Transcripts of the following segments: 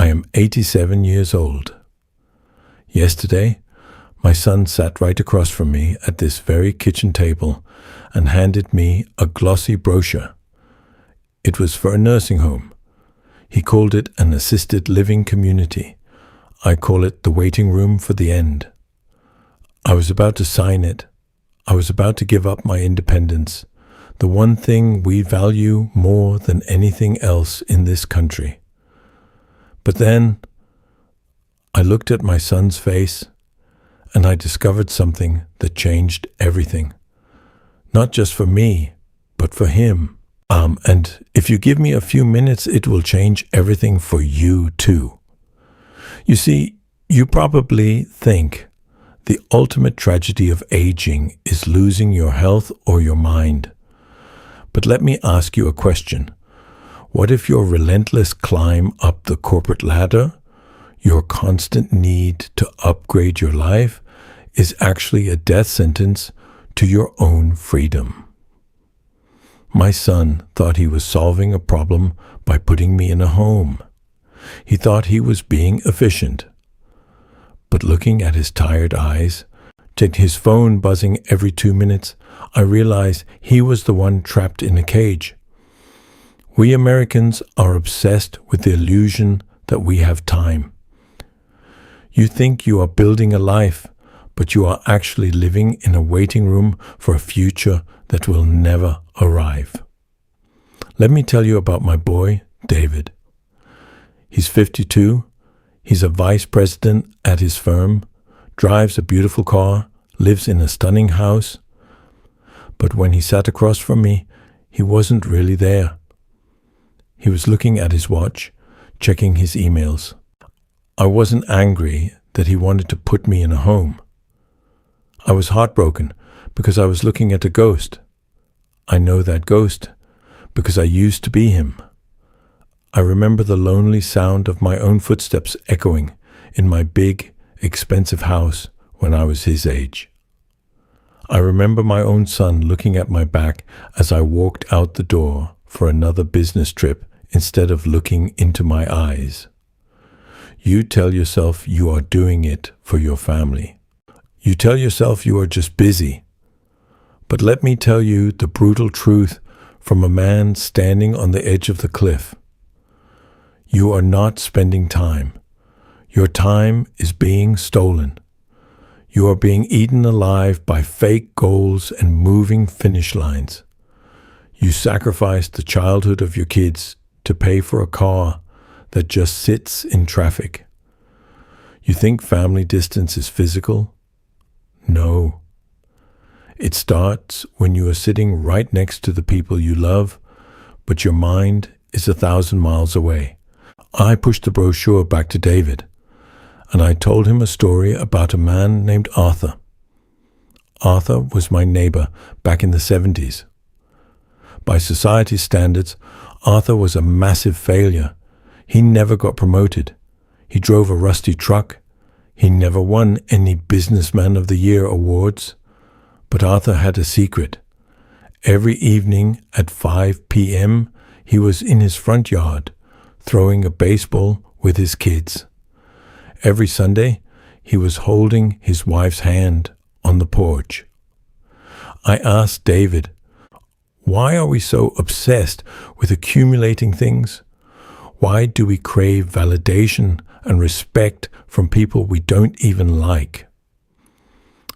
I am 87 years old. Yesterday, my son sat right across from me at this very kitchen table and handed me a glossy brochure. It was for a nursing home. He called it an assisted living community. I call it the waiting room for the end. I was about to sign it. I was about to give up my independence, the one thing we value more than anything else in this country. But then I looked at my son's face and I discovered something that changed everything. Not just for me, but for him. And if you give me a few minutes, it will change everything for you too. You see, you probably think the ultimate tragedy of aging is losing your health or your mind. But let me ask you a question. What if your relentless climb up the corporate ladder, your constant need to upgrade your life, is actually a death sentence to your own freedom? My son thought he was solving a problem by putting me in a home. He thought he was being efficient. But looking at his tired eyes, his phone buzzing every 2 minutes, I realized he was the one trapped in a cage. We Americans are obsessed with the illusion that we have time. You think you are building a life, but you are actually living in a waiting room for a future that will never arrive. Let me tell you about my boy, David. He's 52, he's a vice president at his firm, drives a beautiful car, lives in a stunning house. But when he sat across from me, he wasn't really there. He was looking at his watch, checking his emails. I wasn't angry that he wanted to put me in a home. I was heartbroken because I was looking at a ghost. I know that ghost because I used to be him. I remember the lonely sound of my own footsteps echoing in my big, expensive house when I was his age. I remember my own son looking at my back as I walked out the door for another business trip instead of looking into my eyes. You tell yourself you are doing it for your family. You tell yourself you are just busy. But let me tell you the brutal truth from a man standing on the edge of the cliff. You are not spending time. Your time is being stolen. You are being eaten alive by fake goals and moving finish lines. You sacrificed the childhood of your kids to pay for a car that just sits in traffic. You think family distance is physical? No. It starts when you are sitting right next to the people you love, but your mind is 1,000 miles away. I pushed the brochure back to David, and I told him a story about a man named Arthur. Arthur was my neighbor back in the 70s. By society's standards, Arthur was a massive failure. He never got promoted. He drove a rusty truck. He never won any Businessman of the Year awards. But Arthur had a secret. Every evening at 5 p.m., he was in his front yard, throwing a baseball with his kids. Every Sunday, he was holding his wife's hand on the porch. I asked David, why are we so obsessed with accumulating things? Why do we crave validation and respect from people we don't even like?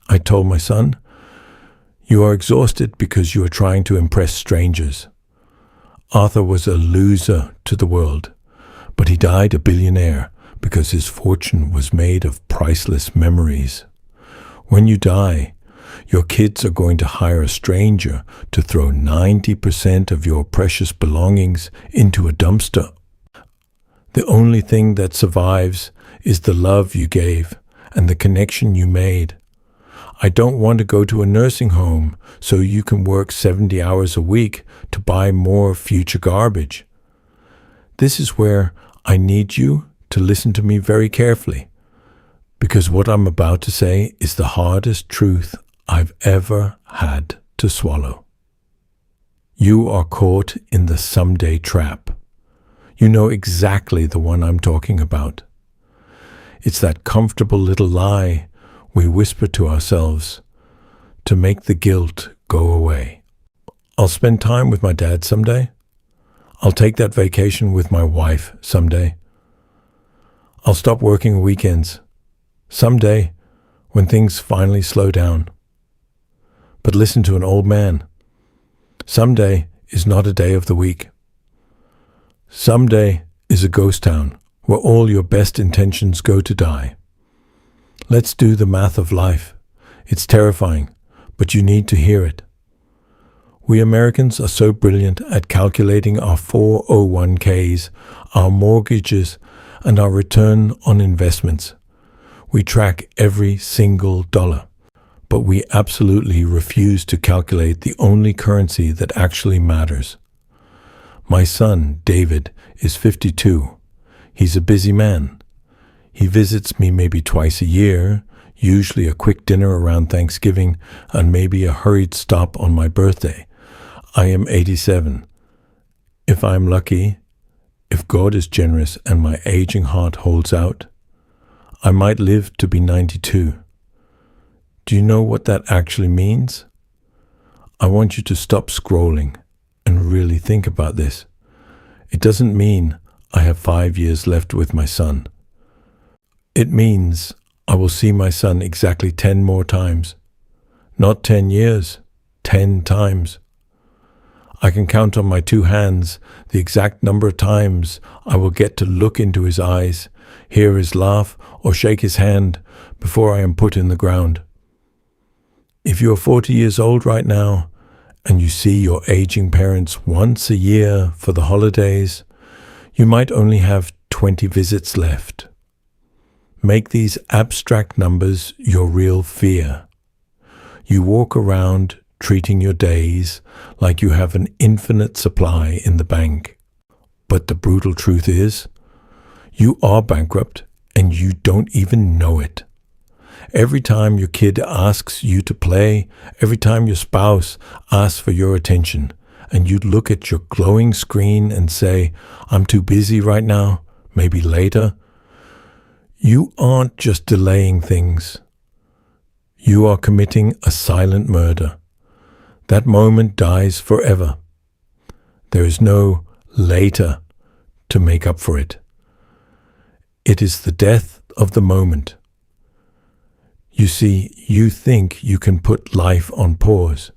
I told my son, you are exhausted because you are trying to impress strangers. Arthur was a loser to the world, but he died a billionaire because his fortune was made of priceless memories. When you die, your kids are going to hire a stranger to throw 90% of your precious belongings into a dumpster. The only thing that survives is the love you gave and the connection you made. I don't want to go to a nursing home so you can work 70 hours a week to buy more future garbage. This is where I need you to listen to me very carefully, because what I'm about to say is the hardest truth I've ever had to swallow. You are caught in the someday trap. You know exactly the one I'm talking about. It's that comfortable little lie we whisper to ourselves to make the guilt go away. I'll spend time with my dad someday. I'll take that vacation with my wife someday. I'll stop working weekends someday when things finally slow down. But listen to an old man. Someday is not a day of the week. Someday is a ghost town where all your best intentions go to die. Let's do the math of life. It's terrifying, but you need to hear it. We Americans are so brilliant at calculating our 401ks, our mortgages, and our return on investments. We track every single dollar, but we absolutely refuse to calculate the only currency that actually matters. My son, David, is 52. He's a busy man. He visits me maybe twice a year, usually a quick dinner around Thanksgiving and maybe a hurried stop on my birthday. I am 87. If I'm lucky, if God is generous and my aging heart holds out, I might live to be 92. Do you know what that actually means? I want you to stop scrolling and really think about this. It doesn't mean I have 5 years left with my son. It means I will see my son exactly 10 more times. Not 10 years, 10 times. I can count on my 2 hands the exact number of times I will get to look into his eyes, hear his laugh, or shake his hand before I am put in the ground. If you are 40 years old right now, and you see your aging parents once a year for the holidays, you might only have 20 visits left. Make these abstract numbers your real fear. You walk around treating your days like you have an infinite supply in the bank. But the brutal truth is, you are bankrupt and you don't even know it. Every time your kid asks you to play, every time your spouse asks for your attention, and you look at your glowing screen and say, I'm too busy right now, maybe later, you aren't just delaying things. You are committing a silent murder. That moment dies forever. There is no later to make up for it. It is the death of the moment. You see, you think you can put life on pause.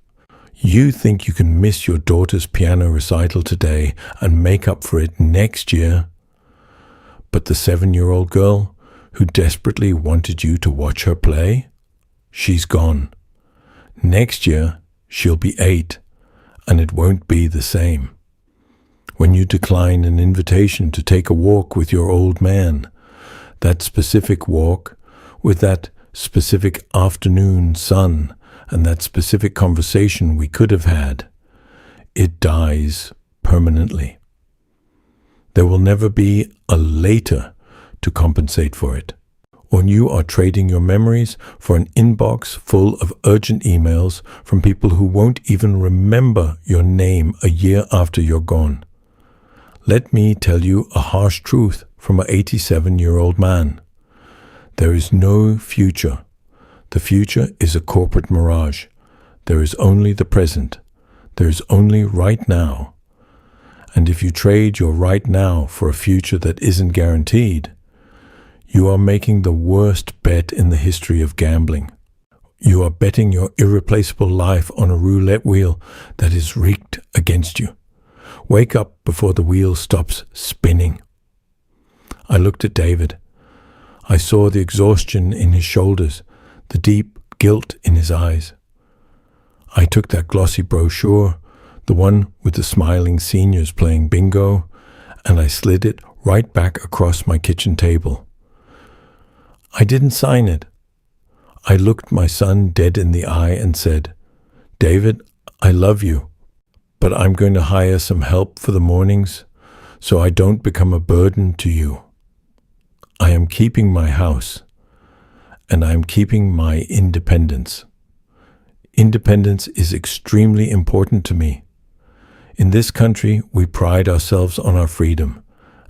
You think you can miss your daughter's piano recital today and make up for it next year. But the 7-year-old girl who desperately wanted you to watch her play, she's gone. Next year, she'll be 8, and it won't be the same. When you decline an invitation to take a walk with your old man, that specific walk with that specific afternoon sun and that specific conversation we could have had, it dies permanently. There will never be a later to compensate for it. When you are trading your memories for an inbox full of urgent emails from people who won't even remember your name a year after you're gone. Let me tell you a harsh truth from an 87-year-old man. There is no future. The future is a corporate mirage. There is only the present. There is only right now. And if you trade your right now for a future that isn't guaranteed, you are making the worst bet in the history of gambling. You are betting your irreplaceable life on a roulette wheel that is rigged against you. Wake up before the wheel stops spinning. I looked at David. I saw the exhaustion in his shoulders, the deep guilt in his eyes. I took that glossy brochure, the one with the smiling seniors playing bingo, and I slid it right back across my kitchen table. I didn't sign it. I looked my son dead in the eye and said, David, I love you, but I'm going to hire some help for the mornings so I don't become a burden to you. I am keeping my house, and I am keeping my independence. Independence is extremely important to me. In this country, we pride ourselves on our freedom,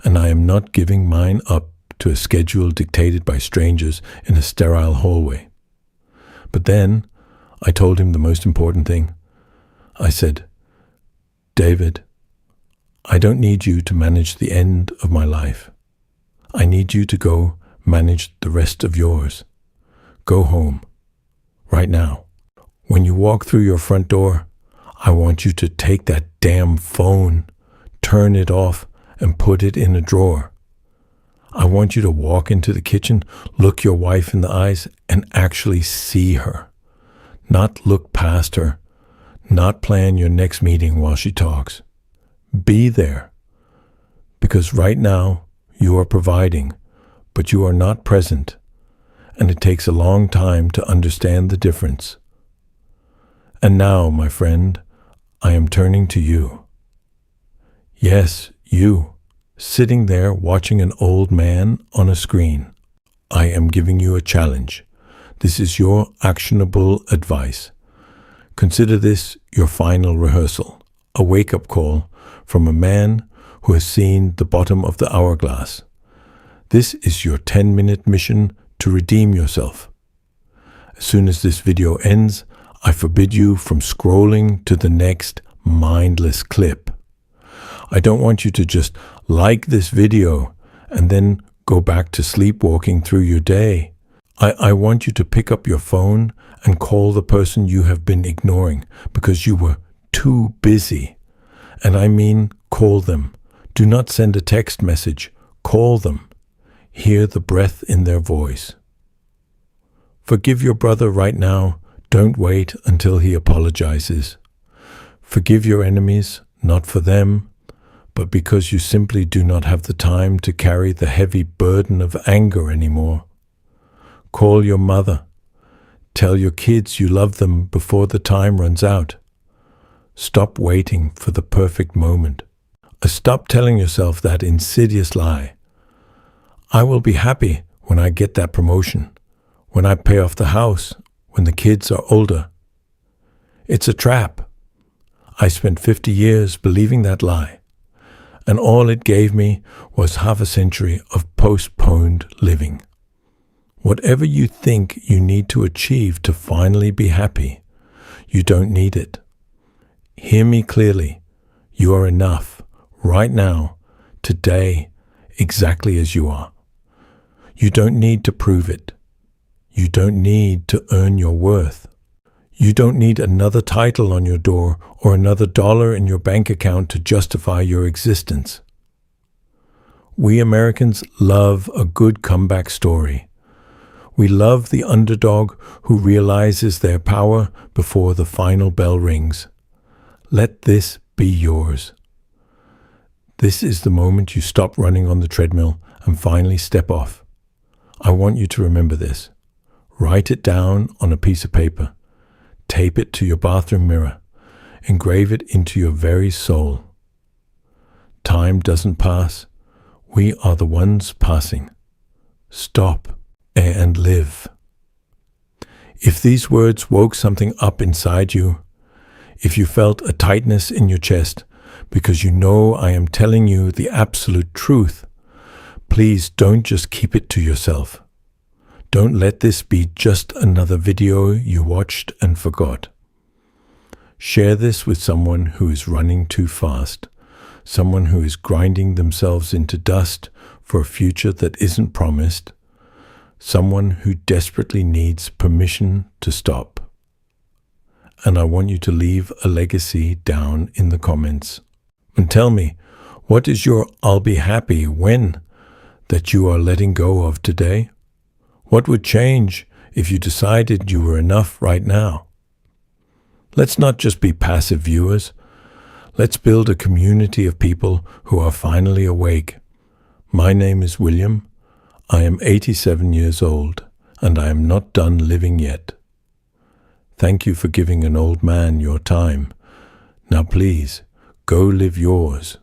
and I am not giving mine up to a schedule dictated by strangers in a sterile hallway. But then I told him the most important thing. I said, David, I don't need you to manage the end of my life. I need you to go manage the rest of yours. Go home, right now. When you walk through your front door, I want you to take that damn phone, turn it off, and put it in a drawer. I want you to walk into the kitchen, look your wife in the eyes, and actually see her. Not look past her, not plan your next meeting while she talks. Be there. Because right now, you are providing, but you are not present, and it takes a long time to understand the difference. And now, my friend, I am turning to you. Yes, you, sitting there watching an old man on a screen. I am giving you a challenge. This is your actionable advice. Consider this your final rehearsal, a wake-up call from a man who has seen the bottom of the hourglass. This is your 10-minute mission to redeem yourself. As soon as this video ends, I forbid you from scrolling to the next mindless clip. I don't want you to just like this video and then go back to sleepwalking through your day. I want you to pick up your phone and call the person you have been ignoring because you were too busy. And I mean call them. Do not send a text message. Call them. Hear the breath in their voice. Forgive your brother right now. Don't wait until he apologizes. Forgive your enemies, not for them, but because you simply do not have the time to carry the heavy burden of anger anymore. Call your mother. Tell your kids you love them before the time runs out. Stop waiting for the perfect moment. Stop telling yourself that insidious lie. I will be happy when I get that promotion, when I pay off the house, when the kids are older. It's a trap. I spent 50 years believing that lie, and all it gave me was half a century of postponed living. Whatever you think you need to achieve to finally be happy, you don't need it. Hear me clearly. You are enough, right now, today, exactly as you are. You don't need to prove it. You don't need to earn your worth. You don't need another title on your door or another dollar in your bank account to justify your existence. We Americans love a good comeback story. We love the underdog who realizes their power before the final bell rings. Let this be yours. This is the moment you stop running on the treadmill and finally step off. I want you to remember this. Write it down on a piece of paper. Tape it to your bathroom mirror. Engrave it into your very soul. Time doesn't pass. We are the ones passing. Stop and live. If these words woke something up inside you, if you felt a tightness in your chest because you know I am telling you the absolute truth, please don't just keep it to yourself. Don't let this be just another video you watched and forgot. Share this with someone who is running too fast, someone who is grinding themselves into dust for a future that isn't promised, someone who desperately needs permission to stop. And I want you to leave a legacy down in the comments. And tell me, what is your I'll be happy when that you are letting go of today? What would change if you decided you were enough right now? Let's not just be passive viewers. Let's build a community of people who are finally awake. My name is William. I am 87 years old, and I am not done living yet. Thank you for giving an old man your time. Now please, go live yours.